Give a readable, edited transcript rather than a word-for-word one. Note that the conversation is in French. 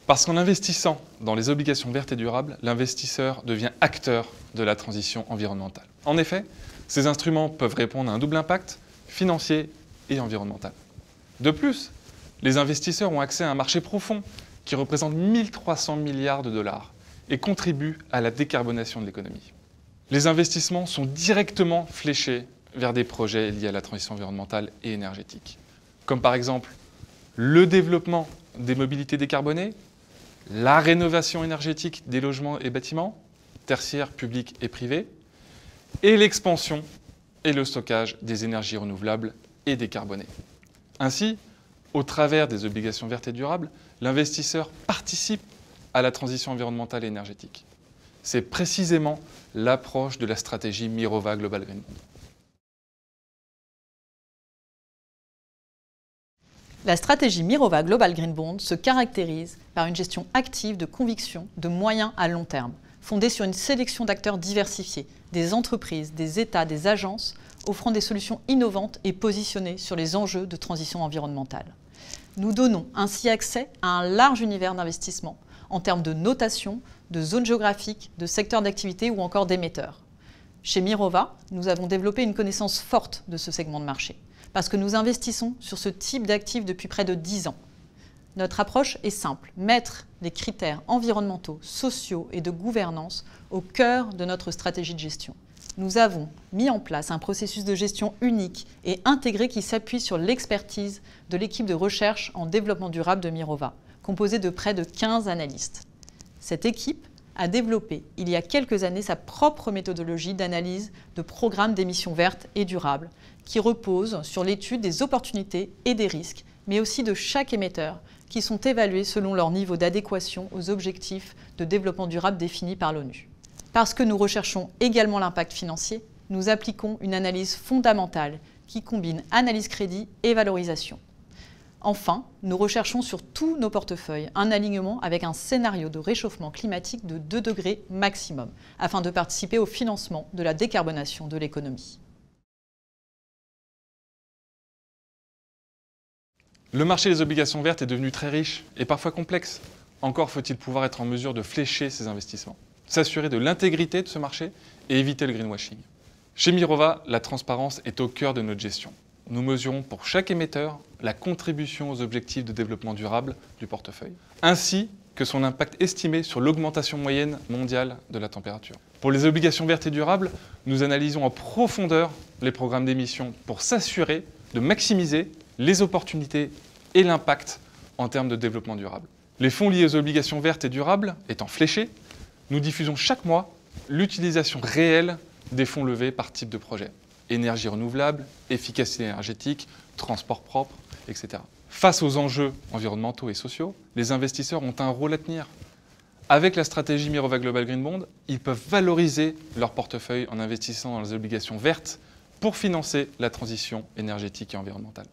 Parce qu'en investissant dans les obligations vertes et durables, l'investisseur devient acteur de la transition environnementale. En effet, ces instruments peuvent répondre à un double impact, financier et environnemental. De plus, les investisseurs ont accès à un marché profond qui représente 1 300 milliards de dollars et contribue à la décarbonation de l'économie. Les investissements sont directement fléchés vers des projets liés à la transition environnementale et énergétique, comme par exemple le développement des mobilités décarbonées, la rénovation énergétique des logements et bâtiments, tertiaires, publics et privés, et l'expansion et le stockage des énergies renouvelables et décarbonées. Ainsi, au travers des obligations vertes et durables, l'investisseur participe à la transition environnementale et énergétique. C'est précisément l'approche de la stratégie Mirova Global Green Bond. La stratégie Mirova Global Green Bond se caractérise par une gestion active de conviction de moyen à long terme, fondée sur une sélection d'acteurs diversifiés, des entreprises, des États, des agences, offrant des solutions innovantes et positionnées sur les enjeux de transition environnementale. Nous donnons ainsi accès à un large univers d'investissement en termes de notation, de zones géographiques, de secteurs d'activité ou encore d'émetteurs. Chez Mirova, nous avons développé une connaissance forte de ce segment de marché, parce que nous investissons sur ce type d'actifs depuis près de 10 ans. Notre approche est simple, mettre les critères environnementaux, sociaux et de gouvernance au cœur de notre stratégie de gestion. Nous avons mis en place un processus de gestion unique et intégré qui s'appuie sur l'expertise de l'équipe de recherche en développement durable de Mirova, composée de près de 15 analystes. Cette équipe a développé il y a quelques années sa propre méthodologie d'analyse de programmes d'émissions vertes et durables qui repose sur l'étude des opportunités et des risques, mais aussi de chaque émetteur qui sont évalués selon leur niveau d'adéquation aux objectifs de développement durable définis par l'ONU. Parce que nous recherchons également l'impact financier, nous appliquons une analyse fondamentale qui combine analyse crédit et valorisation. Enfin, nous recherchons sur tous nos portefeuilles un alignement avec un scénario de réchauffement climatique de 2 degrés maximum, afin de participer au financement de la décarbonation de l'économie. Le marché des obligations vertes est devenu très riche et parfois complexe. Encore faut-il pouvoir être en mesure de flécher ces investissements, s'assurer de l'intégrité de ce marché et éviter le greenwashing. Chez Mirova, la transparence est au cœur de notre gestion. Nous mesurons pour chaque émetteur la contribution aux objectifs de développement durable du portefeuille, ainsi que son impact estimé sur l'augmentation moyenne mondiale de la température. Pour les obligations vertes et durables, nous analysons en profondeur les programmes d'émissions pour s'assurer de maximiser les opportunités et l'impact en termes de développement durable. Les fonds liés aux obligations vertes et durables étant fléchés, nous diffusons chaque mois l'utilisation réelle des fonds levés par type de projet. Énergie renouvelable, efficacité énergétique, transport propre, etc. Face aux enjeux environnementaux et sociaux, les investisseurs ont un rôle à tenir. Avec la stratégie Mirova Global Green Bond, ils peuvent valoriser leur portefeuille en investissant dans les obligations vertes pour financer la transition énergétique et environnementale.